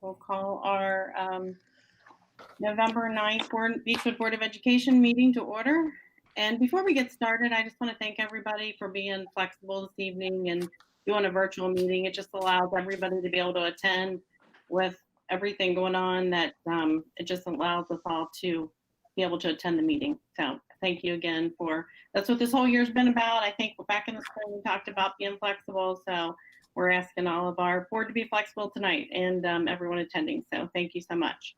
We'll call our November 9th Beechwood Board of Education meeting to order. And before we get started, I just want to thank everybody for being flexible this evening and doing a virtual meeting. It just allows everybody to be able to attend with everything going on, that it just allows us all to be able to attend the meeting. So thank you again that's what this whole year's been about. I think back in the spring we talked about being flexible. So we're asking all of our board to be flexible tonight and everyone attending. So thank you so much.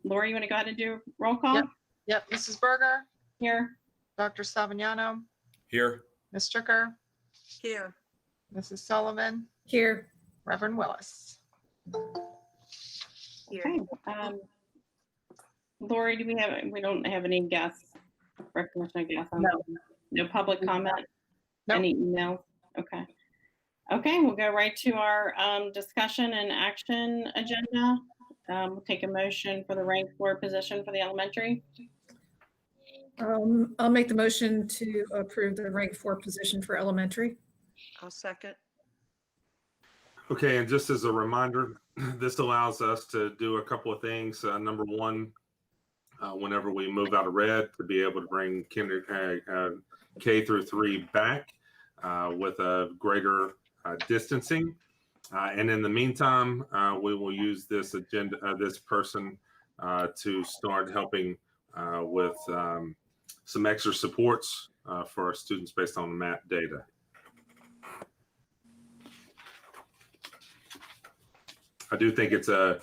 Lori, you want to go ahead and do roll call? Yep. Mrs. Berger? Here. Dr. Savignano? Here. Ms. Stricker? Here. Mrs. Sullivan? Here. Reverend Willis? Okay. Lori, we don't have any guests, recognition of guests? No public comment? Nope. Any emails? Okay. Okay, we'll go right to our discussion and action agenda. We'll take a motion for the rank 4 position for the elementary. I'll make the motion to approve the rank 4 position for elementary. I'll second. Okay, and just as a reminder, this allows us to do a couple of things. Number one, whenever we move out of red, to be able to bring K through 3 back with a greater distancing. And in the meantime, we will use this this person to start helping with some extra supports for our students based on the MAP data. I do think it's a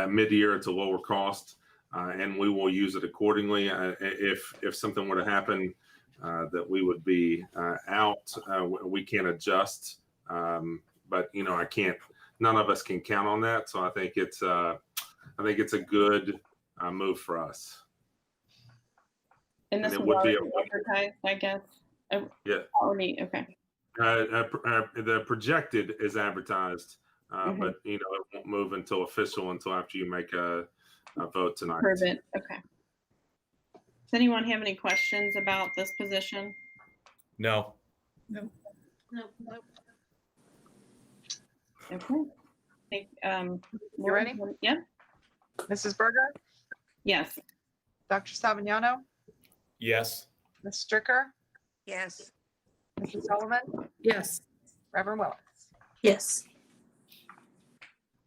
mid-year, it's a lower cost, and we will use it accordingly. If something were to happen that we would be out, we can adjust. But I can't. None of us can count on that. So I think it's a good move for us. And this it would be advertised, I guess. Yeah. Already, okay. The projected is advertised, but it won't move until official until after you make a vote tonight. Perfect. Okay. Does anyone have any questions about this position? No. No. Nope. Nope. Okay. You ready? Yep. Mrs. Berger? Yes. Dr. Savignano? Yes. Ms. Stricker? Yes. Mrs. Sullivan? Yes. Reverend Willis? Yes.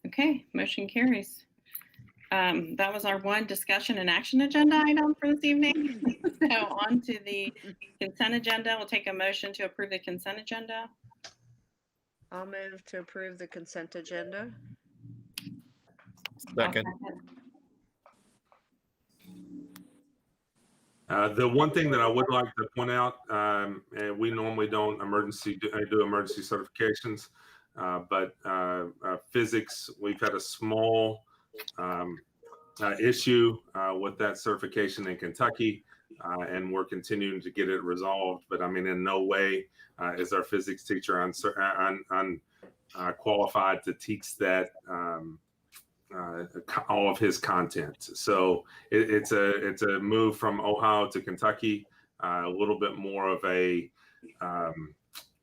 Okay. Motion carries. That was our one discussion and action agenda item for this evening. So on to the consent agenda. We'll take a motion to approve the consent agenda. I'll move to approve the consent agenda. Second. The one thing that I would like to point out, and we normally don't do emergency certifications, but physics, we've had a small issue with that certification in Kentucky, and we're continuing to get it resolved. But I mean, in no way is our physics teacher qualified to teach that all of his content. So it's a move from Ohio to Kentucky, a little bit more of a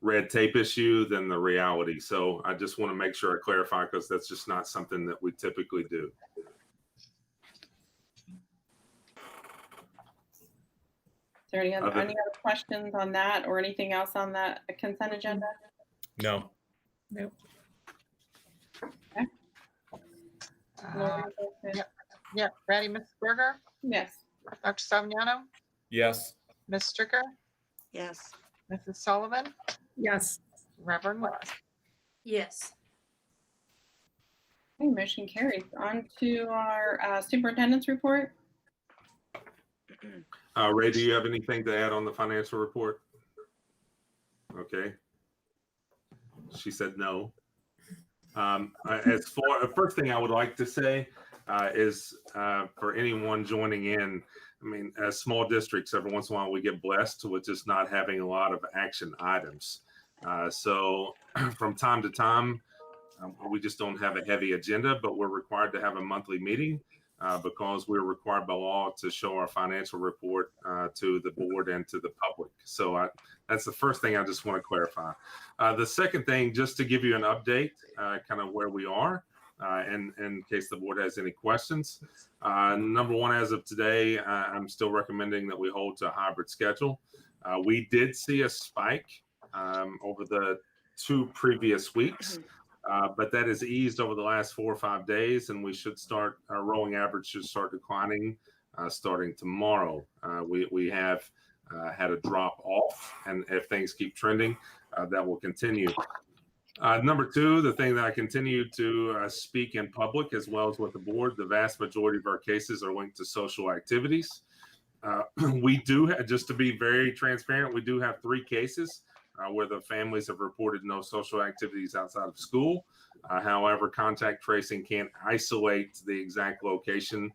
red tape issue than the reality. So I just want to make sure I clarify, because that's just not something that we typically do. Is there any other questions on that or anything else on that consent agenda? No. Nope. Okay. Yep. Ready, Mrs. Berger? Yes. Dr. Savignano? Yes. Ms. Stricker? Yes. Mrs. Sullivan? Yes. Reverend Willis? Yes. Okay, motion carries. On to our superintendent's report. Ray, do you have anything to add on the financial report? Okay. She said no. First thing I would like to say is for anyone joining in, I mean, as small districts, every once in a while we get blessed with just not having a lot of action items. So from time to time, we just don't have a heavy agenda, but we're required to have a monthly meeting because we're required by law to show our financial report to the board and to the public. So that's the first thing I just want to clarify. The second thing, just to give you an update, kind of where we are. in case the board has any questions. Number one, as of today, I'm still recommending that we hold to a hybrid schedule. We did see a spike over the 2 previous weeks, but that has eased over the last 4 or 5 days, and we should start, our rolling average should start declining starting tomorrow. We have had a drop off, and if things keep trending, that will continue. Number 2, the thing that I continue to speak in public as well as with the board, the vast majority of our cases are linked to social activities. We do, just to be very transparent, we do have 3 cases where the families have reported no social activities outside of school. However, contact tracing can't isolate the exact location,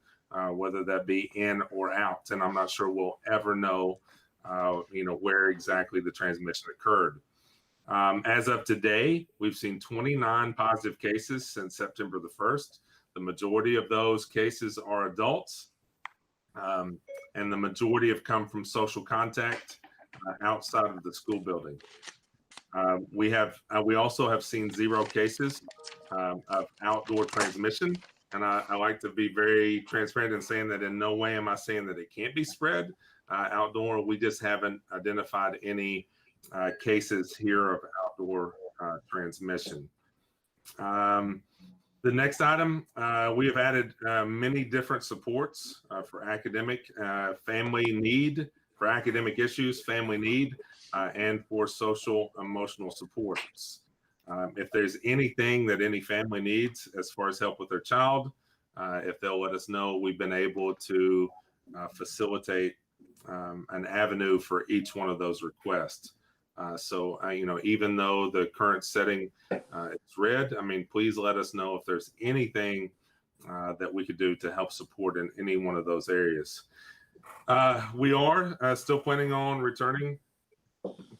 whether that be in or out. And I'm not sure we'll ever know, where exactly the transmission occurred. As of today, we've seen 29 positive cases since September the 1st. The majority of those cases are adults, and the majority have come from social contact outside of the school building. We also have seen 0 cases of outdoor transmission. And I like to be very transparent in saying that in no way am I saying that it can't be spread outdoor. We just haven't identified any cases here of outdoor transmission. The next item, we have added many different supports for academic family need, for academic issues, family need, and for social emotional supports. If there's anything that any family needs as far as help with their child, if they'll let us know, we've been able to facilitate an avenue for each one of those requests. So, even though the current setting is red, please let us know if there's anything that we could do to help support in any one of those areas. We are still planning on returning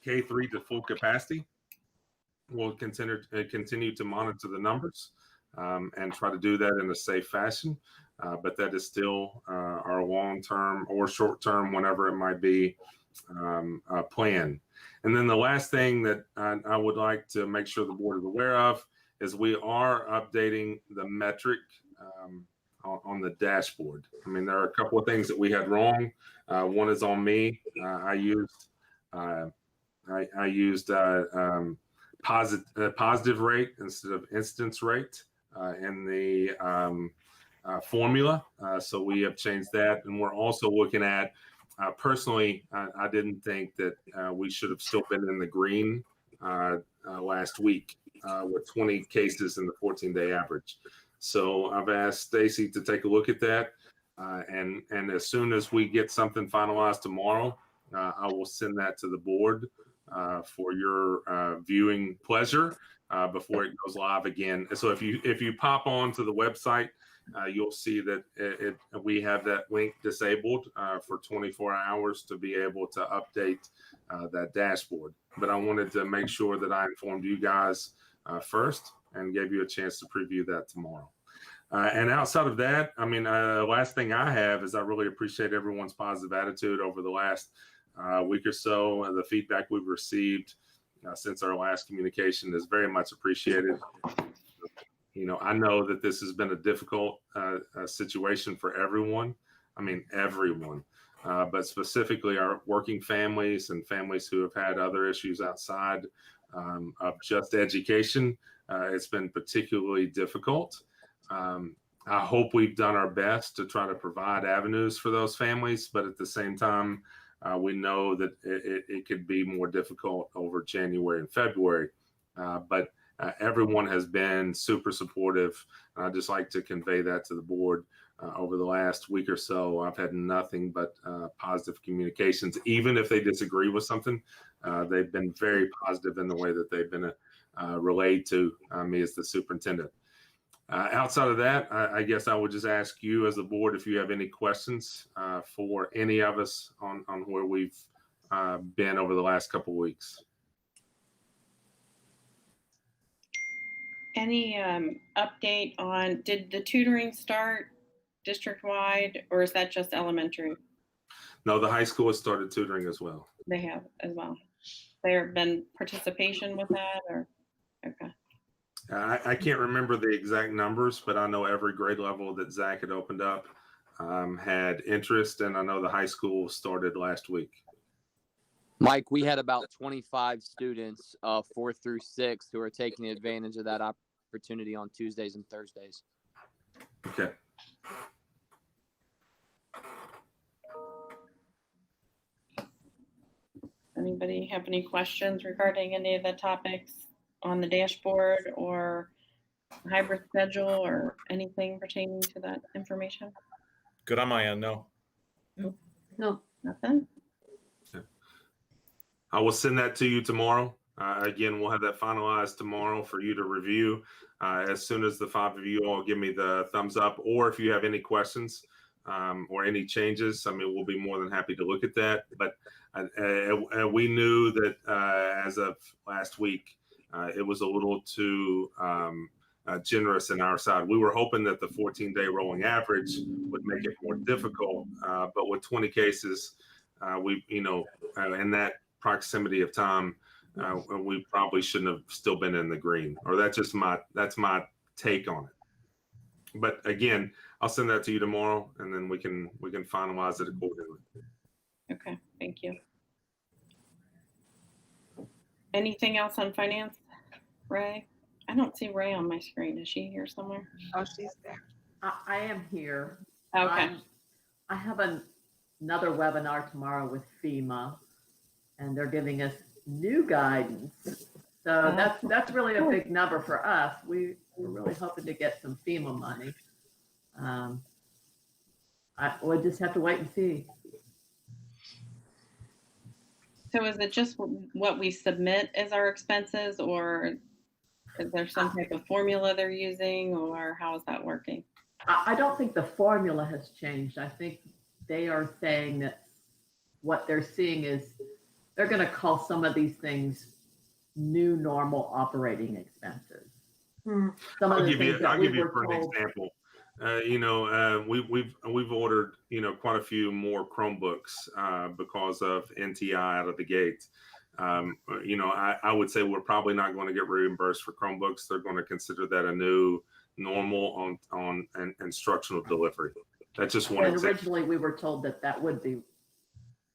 K-3 to full capacity. We'll continue to monitor the numbers and try to do that in a safe fashion. But that is still our long-term or short-term, whenever it might be, plan. And then the last thing that I would like to make sure the board is aware of is we are updating the metric on the dashboard. There are a couple of things that we had wrong. One is on me. I used positive rate instead of incidence rate in the formula. So we have changed that. And we're also looking at, personally, I didn't think that we should have still been in the green last week with 20 cases in the 14-day average. So I've asked Stacy to take a look at that. And as soon as we get something finalized tomorrow, I will send that to the board for your viewing pleasure before it goes live again. So if you pop on to the website, you'll see that we have that link disabled for 24 hours to be able to update that dashboard. But I wanted to make sure that I informed you guys first and gave you a chance to preview that tomorrow. And outside of that, last thing I have is I really appreciate everyone's positive attitude over the last week or so. The feedback we've received since our last communication is very much appreciated. I know that this has been a difficult situation for everyone. Everyone, but specifically our working families and families who have had other issues outside of just education. It's been particularly difficult. I hope we've done our best to try to provide avenues for those families, but at the same time, we know that it could be more difficult over January and February. But everyone has been super supportive. I'd just like to convey that to the board. Over the last week or so, I've had nothing but positive communications. Even if they disagree with something, they've been very positive in the way that they've been relayed to me as the superintendent. Outside of that, I guess I would just ask you as a board if you have any questions for any of us on where we've been over the last couple of weeks. Any update on, did the tutoring start district-wide, or is that just elementary? No, the high school has started tutoring as well. They have as well. There been participation with that, or okay? I can't remember the exact numbers, but I know every grade level that Zach had opened up had interest, and I know the high school started last week. Mike, we had about 25 students, 4 through 6, who are taking advantage of that opportunity on Tuesdays and Thursdays. Okay. Anybody have any questions regarding any of the topics on the dashboard or hybrid schedule or anything pertaining to that information? Good on my end, no. No. Nothing? I will send that to you tomorrow. Again, we'll have that finalized tomorrow for you to review. As soon as the 5 of you all give me the thumbs up, or if you have any questions or any changes, I mean, we'll be more than happy to look at that. But we knew that as of last week, it was a little too generous in our side. We were hoping that the 14-day rolling average would make it more difficult, but with 20 cases, in that proximity of time, we probably shouldn't have still been in the green. Or that's my take on it. But again, I'll send that to you tomorrow, and then we can finalize it accordingly. Okay, thank you. Anything else on finance, Ray? I don't see Ray on my screen. Is she here somewhere? Oh, she's there. I am here. Okay. I have another webinar tomorrow with FEMA, and they're giving us new guidance. So that's really a big number for us. We're really hoping to get some FEMA money. We'll just have to wait and see. So is it just what we submit as our expenses, or is there some type of formula they're using, or how is that working? I don't think the formula has changed. I think they are saying that what they're seeing is they're going to call some of these things new normal operating expenses. Some of I'll the give things you that we were for an told. example. We've ordered quite a few more Chromebooks because of NTI out of the gate. I would say we're probably not going to get reimbursed for Chromebooks. They're going to consider that a new normal on an instructional delivery. That's just one And example. originally we were told that would be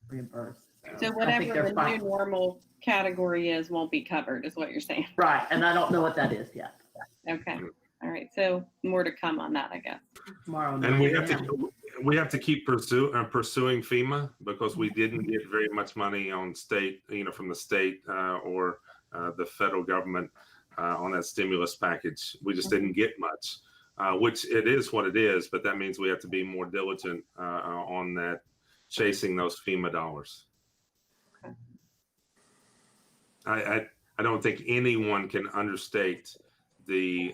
reimbursed. So I think whatever they're the new fine. normal category is won't be covered, is what you're saying. Right, and I don't know what that is yet. Okay. All right. So more to come on that, I guess. Tomorrow And we night. have to keep pursuing FEMA, because we didn't get very much money on state, from the state or the federal government on that stimulus package. We just didn't get much, which it is what it is, but that means we have to be more diligent on that, chasing those FEMA dollars. Okay. I don't think anyone can understate the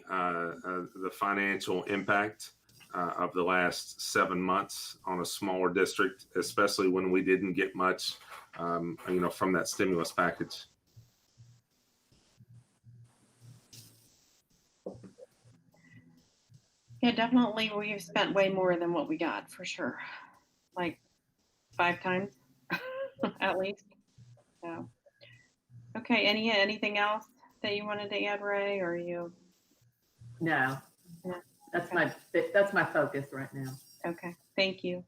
financial impact of the last 7 months on a smaller district, especially when we didn't get much, from that stimulus package. Yeah, definitely. We've spent way more than what we got, for sure. Like 5 times at least. So, okay. Anything else that you wanted to add, Ray, or you? No, Yeah. that's my focus right now. Okay, thank you.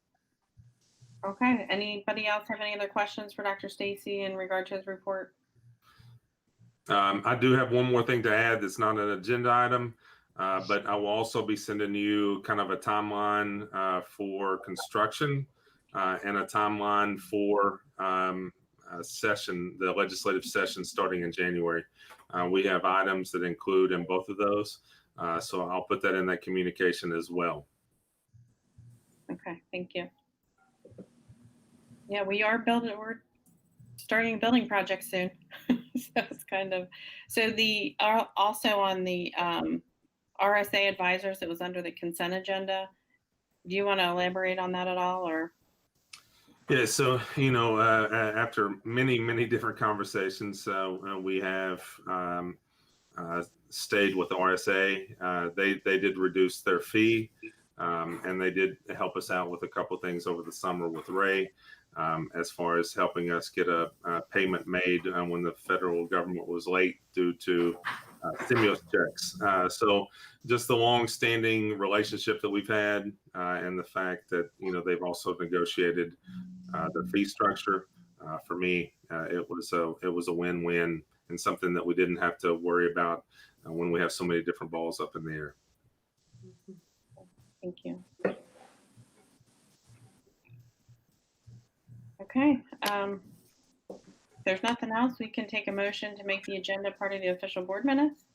Okay, anybody else have any other questions for Dr. Stacy in regard to his report? I do have one more thing to add that's not an agenda item, but I will also be sending you kind of a timeline for construction and a timeline for the legislative session starting in January. We have items that include in both of those. So I'll put that in that communication as well. Okay, thank you. Yeah, we're starting a building project soon. So it's kind of, also on the RSA advisors, it was under the consent agenda. Do you want to elaborate on that at all, or? Yeah, so, after many, many different conversations, we have stayed with RSA. They did reduce their fee, and they did help us out with a couple of things over the summer with Ray, as far as helping us get a payment made when the federal government was late due to stimulus checks. So just the long-standing relationship that we've had, and the fact that they've also negotiated the fee structure. For me, it was a win-win, and something that we didn't have to worry about when we have so many different balls up in the air. Thank you. Okay. If there's nothing else, we can take a motion to make the agenda part of the official board minutes.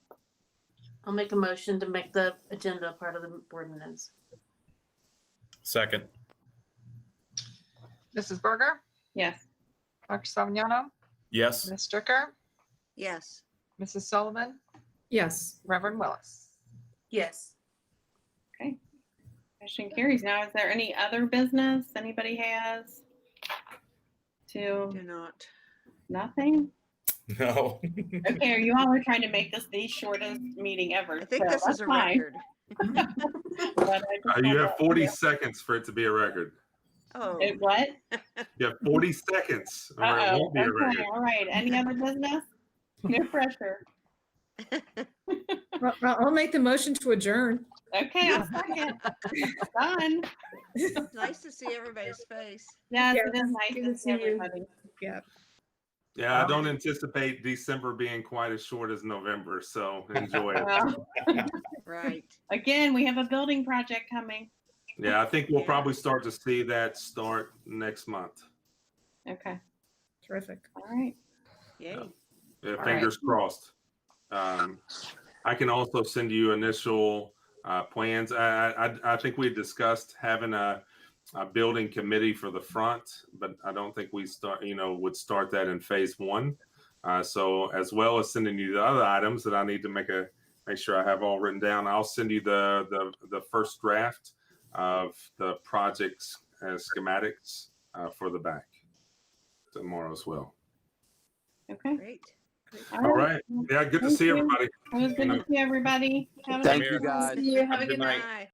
I'll make a motion to make the agenda part of the board minutes. Second. Mrs. Berger, Yes. Dr. Savignano, Yes. Ms. Stricker, Yes. Mrs. Sullivan, Yes. Reverend Willis. Yes. Motion carries. Now, is there any other business anybody has? Do not. Nothing? No. Okay, you all are trying to make this the shortest meeting ever. I think so this that's is a fine. record. But I just You wanna- have 40 seconds for it to be a record. Oh, What? You have 40 seconds, or it Uh-oh. won't be a Okay, record. all right. Any other business? No pressure. Well, I'll make the motion to adjourn. Okay, I'll second. Done. it's nice to see everybody's face. Yes, Yeah, it is nice good to to see see you. everybody. Yeah. Yeah, I don't anticipate December being quite as short as November, so enjoy it. Well, Right. again, we have a building project coming. Yeah, I think we'll Yeah. probably start to see that start next month. Okay, Terrific. all right. Yay. Yeah, All fingers crossed. I can also send you initial plans. I think we discussed having a building committee for the front, but I don't think we would start that in phase one. So as well as sending you the other items that I need to make sure I have all written down, I'll send you the first draft of the project's schematics for the back tomorrow as well. Okay. Great. All right. Yeah, good to Thank see you. everybody. It was good to see everybody. Have a Thank nice you, night. guys. See you. Have a Good good night. night.